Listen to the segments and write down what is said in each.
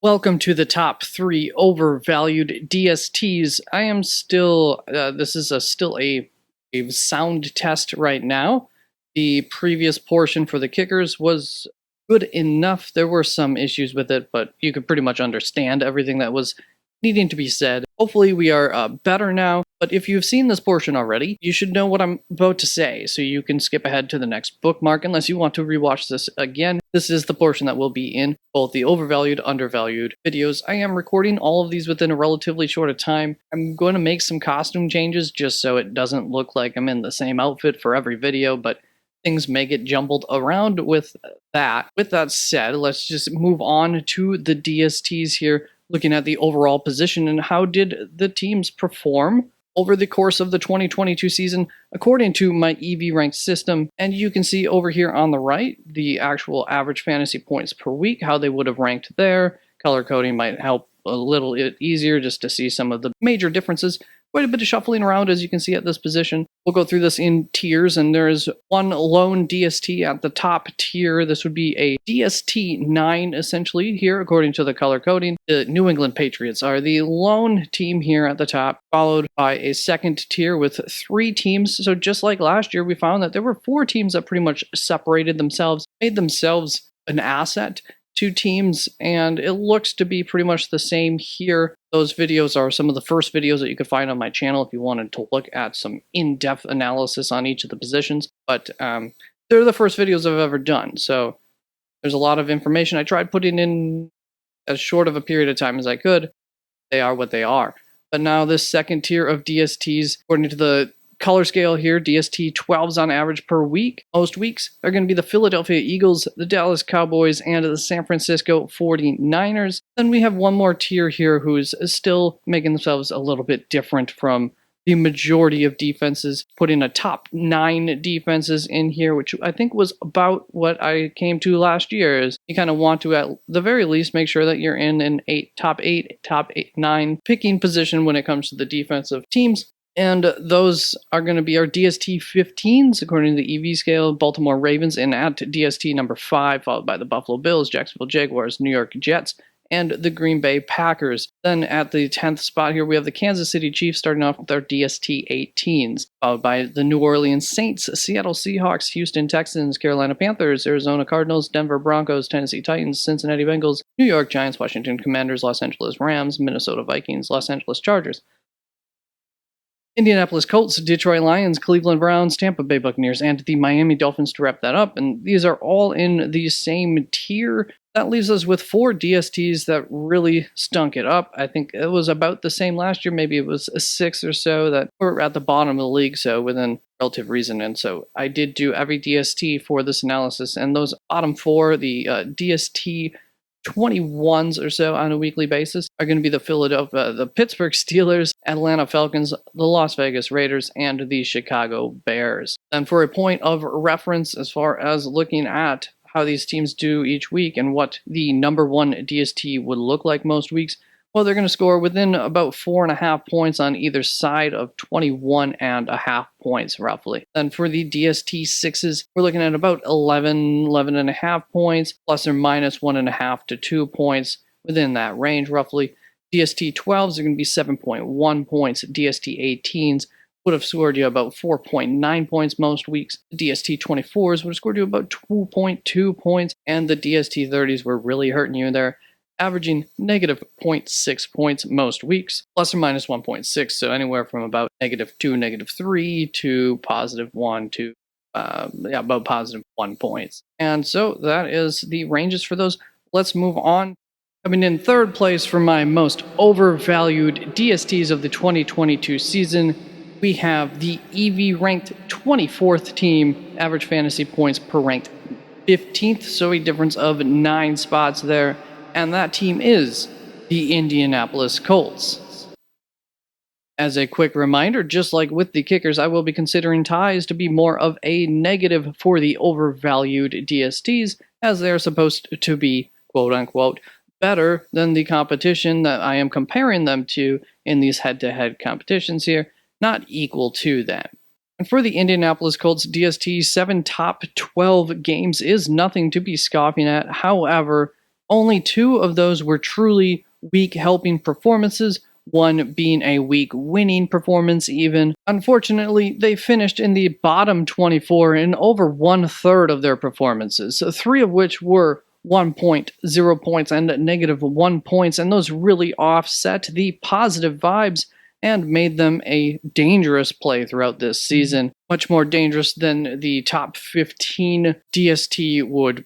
Welcome to the top 3 overvalued DSTs. I am still, this is still a sound test right now. The previous portion for the kickers was good enough. There were some issues with it, but you could pretty much understand everything that was needing to be said. Hopefully we are better now, but if you've seen this portion already, you should know what I'm about to say, so you can skip ahead to the next bookmark unless you want to rewatch this again. This is the portion that will be in both the overvalued, undervalued videos. I am recording all of these within a relatively short time. I'm going to make some costume changes just so it doesn't look like I'm in the same outfit for every video, but things may get jumbled around with that. With that said, let's just move on to the DSTs here, looking at the overall position and how did the teams perform over the course of the 2022 season according to my EV ranked system. And you can see over here on the right the actual average fantasy points per week, how they would have ranked there. Color coding might help a little bit easier just to see some of the major differences. Quite a bit of shuffling around, as you can see at this position. We'll go through this in tiers, and there is one lone DST at the top tier. This would be a DST 9, essentially, here, according to the color coding. The New England Patriots are the lone team here at the top, followed by a second tier with 3 teams. So just like last year, we found that there were 4 teams that pretty much separated themselves, made themselves an asset to teams, and it looks to be pretty much the same here. Those videos are some of the first videos that you could find on my channel if you wanted to look at some in-depth analysis on each of the positions, but they're the first videos I've ever done, so there's a lot of information I tried putting in as short of a period of time as I could. They are what they are. But now this second tier of DSTs, according to the color scale here, DST 12s on average per week. Most weeks are going to be the Philadelphia Eagles, the Dallas Cowboys, and the San Francisco 49ers. Then we have one more tier here who's still making themselves a little bit different from the majority of defenses, putting a top 9 defenses in here, which I think was about what I came to last year. Is you kind of want to, at the very least, make sure that you're in an top 8, 9 picking position when it comes to the defensive teams. And those are going to be our DST 15s, according to the EV scale. Baltimore Ravens in at DST number 5, followed by the Buffalo Bills, Jacksonville Jaguars, New York Jets, and the Green Bay Packers. Then at the 10th spot here, we have the Kansas City Chiefs starting off with their DST 18s, followed by the New Orleans Saints, Seattle Seahawks, Houston Texans, Carolina Panthers, Arizona Cardinals, Denver Broncos, Tennessee Titans, Cincinnati Bengals, New York Giants, Washington Commanders, Los Angeles Rams, Minnesota Vikings, Los Angeles Chargers, Indianapolis Colts, Detroit Lions, Cleveland Browns, Tampa Bay Buccaneers, and the Miami Dolphins to wrap that up. And these are all in the same tier. That leaves us with 4 DSTs that really stunk it up. I think it was about the same last year. Maybe it was a 6 or so that were at the bottom of the league, so within relative reason. And so I did do every DST for this analysis. And those bottom 4, the DST 21s or so on a weekly basis, are going to be the Pittsburgh Steelers, Atlanta Falcons, the Las Vegas Raiders, and the Chicago Bears. And for a point of reference as far as looking at how these teams do each week and what the number 1 DST would look like most weeks, well, they're going to score within about 4.5 points on either side of 21.5 points, roughly. Then for the DST 6s, we're looking at about 11.5 points, plus or minus 1.5 to 2 points within that range, roughly. DST 12s are going to be 7.1 points. DST 18s would have scored you about 4.9 points most weeks. The DST 24s would have scored you about 2.2 points, and the DST 30s were really hurting you there, averaging negative 0.6 points most weeks, plus or minus 1.6, so anywhere from about -2, -3 to +1 to about +1 points. And so that is the ranges for those. Let's move on. Coming in third place for my most overvalued DSTs of the 2022 season, we have the EV ranked 24th team, average fantasy points per ranked 15th, so a difference of 9 spots there. And that team is the Indianapolis Colts. As a quick reminder, just like with the kickers, I will be considering ties to be more of a negative for the overvalued DSTs, as they're supposed to be, quote-unquote, better than the competition that I am comparing them to in these head-to-head competitions here, not equal to them. And for the Indianapolis Colts, DST 7 top 12 games is nothing to be scoffing at. However, Only 2 of those were truly week helping performances, one being a week winning performance even. Unfortunately, they finished in the bottom 24 in over 1/3 of their performances, 3 of which were 1 point, 0 points, and -1 points, and those really offset the positive vibes and made them a dangerous play throughout this season. Much more dangerous than the top 15 DST would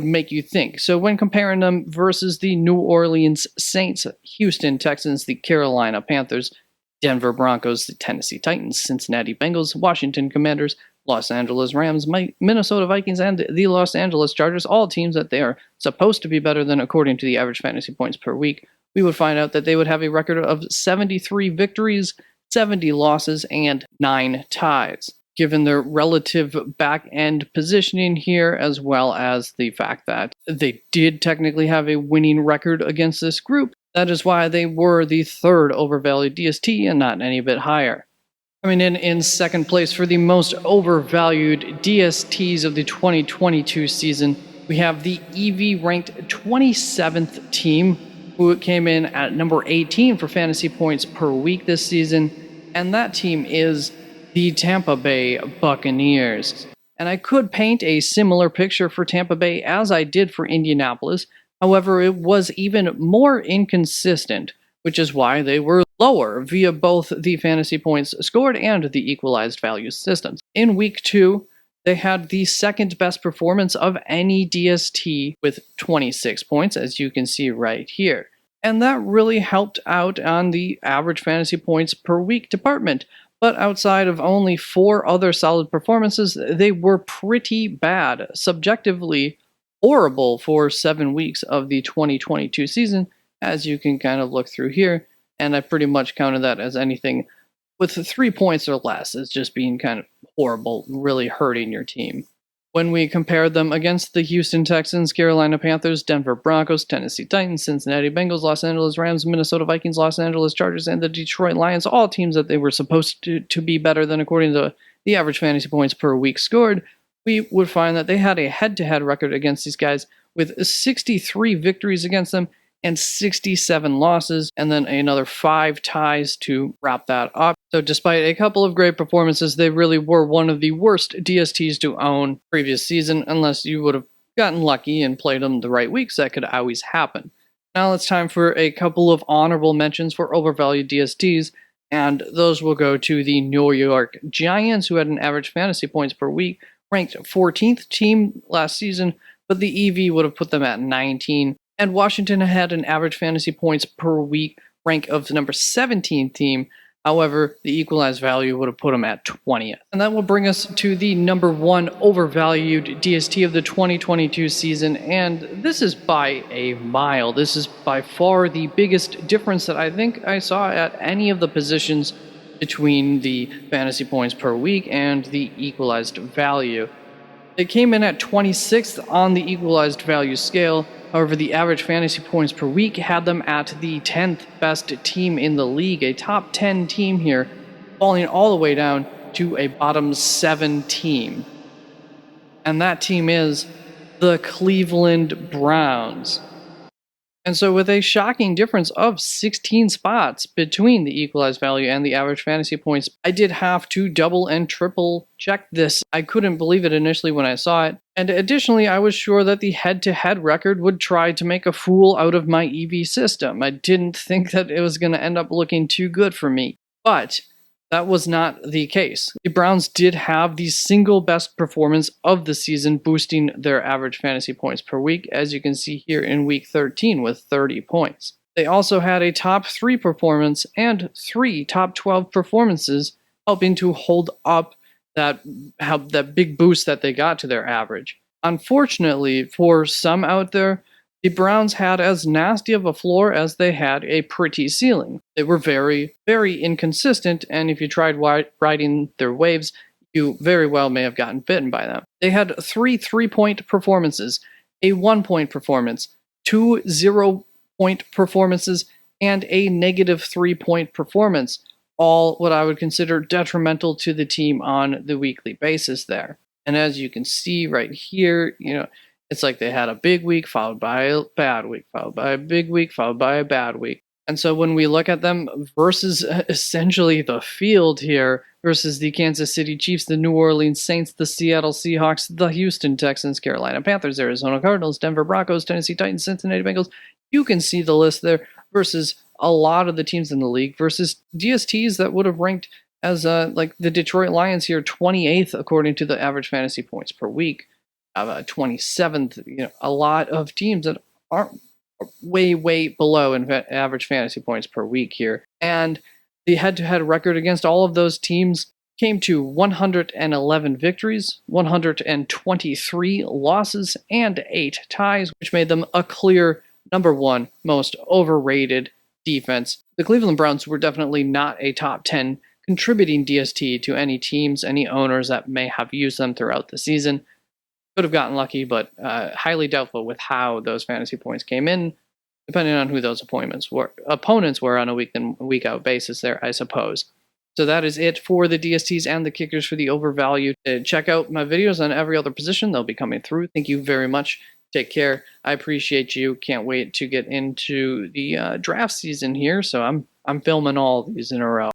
make you think. So when comparing them versus the New Orleans Saints, Houston Texans, the Carolina Panthers, Denver Broncos, the Tennessee Titans, Cincinnati Bengals, Washington Commanders, Los Angeles Rams, Minnesota Vikings, and the Los Angeles Chargers, all teams that they are supposed to be better than according to the average fantasy points per week, we would find out that they would have a record of 73 victories, 70 losses, and 9 ties. Given their relative back end positioning here, as well as the fact that they did technically have a winning record against this group, that is why they were the 3rd overvalued DST and not any bit higher. Coming in second place for the most overvalued DSTs of the 2022 season, we have the EV ranked 27th team, who came in at number 18 for fantasy points per week this season, and that team is the Tampa Bay Buccaneers. And I could paint a similar picture for Tampa Bay as I did for Indianapolis. However, it was even more inconsistent, which is why they were lower via both the fantasy points scored and the equalized value systems. In week 2, they had the 2nd best performance of any DST with 26 points, as you can see right here. And that really helped out on the average fantasy points per week department. But outside of only 4 other solid performances, they were pretty bad, subjectively horrible for 7 weeks of the 2022 season, as you can kind of look through here. And I pretty much counted that as anything with 3 points or less as just being kind of horrible, really hurting your team. When we compared them against the Houston Texans, Carolina Panthers, Denver Broncos, Tennessee Titans, Cincinnati Bengals, Los Angeles Rams, Minnesota Vikings, Los Angeles Chargers, and the Detroit Lions, all teams that they were supposed to be better than according to the average fantasy points per week scored, we would find that they had a head-to-head record against these guys with 63 victories against them and 67 losses, and then another 5 ties to wrap that up. So despite a couple of great performances, they really were one of the worst DSTs to own previous season, unless you would have gotten lucky and played them the right weeks. That could always happen. Now it's time for a couple of honorable mentions for overvalued DSTs, and those will go to the New York Giants, who had an average fantasy points per week, ranked 14th team last season, but the EV would have put them at 19. And Washington had an average fantasy points per week rank of the number 17 team. However, the equalized value would have put them at 20th. And that will bring us to the number 1 overvalued DST of the 2022 season. And this is by a mile. This is by far the biggest difference that I think I saw at any of the positions between the fantasy points per week and the equalized value. They came in at 26th on the equalized value scale. However, the average fantasy points per week had them at the 10th best team in the league, a top 10 team here, falling all the way down to a bottom 7 team. And that team is the Cleveland Browns. And so with a shocking difference of 16 spots between the equalized value and the average fantasy points, I did have to double and triple check this. I couldn't believe it initially when I saw it. And additionally, I was sure that the head-to-head record would try to make a fool out of my EV system. I didn't think that it was going to end up looking too good for me. But that was not the case. The Browns did have the single best performance of the season, boosting their average fantasy points per week, as you can see here in week 13 with 30 points. They also had a top 3 performance and 3 top 12 performances, helping to hold up that big boost that they got to their average. Unfortunately, for some out there, the Browns had as nasty of a floor as they had a pretty ceiling. They were very, very inconsistent, and if you tried riding their waves, you very well may have gotten bitten by them. They had 3 3-point performances, a 1-point performance, 2 0-point performances, and a negative 3-point performance, all what I would consider detrimental to the team on the weekly basis there. And as you can see right here, It's like they had a big week followed by a bad week, followed by a big week, followed by a bad week. And so when we look at them versus essentially the field here, versus the Kansas City Chiefs, the New Orleans Saints, the Seattle Seahawks, the Houston Texans, Carolina Panthers, Arizona Cardinals, Denver Broncos, Tennessee Titans, Cincinnati Bengals, you can see the list there versus a lot of the teams in the league versus DSTs that would have ranked as like the Detroit Lions here 28th according to the average fantasy points per week. 27th, a lot of teams that aren't way below in average fantasy points per week here. And the head-to-head record against all of those teams came to 111 victories, 123 losses, and 8 ties, which made them a clear number one most overrated defense. The Cleveland Browns were definitely not a top 10 contributing DST to any teams, any owners that may have used them throughout the season. Could have gotten lucky, but highly doubtful with how those fantasy points came in, depending on who those opponents were on a week out basis there, I suppose. So that is it for the DSTs and the kickers for the overvalued. Check out my videos on every other position. They'll be coming through. Thank you very much. Take care. I appreciate you. Can't wait to get into the draft season here. So I'm filming all these in a row.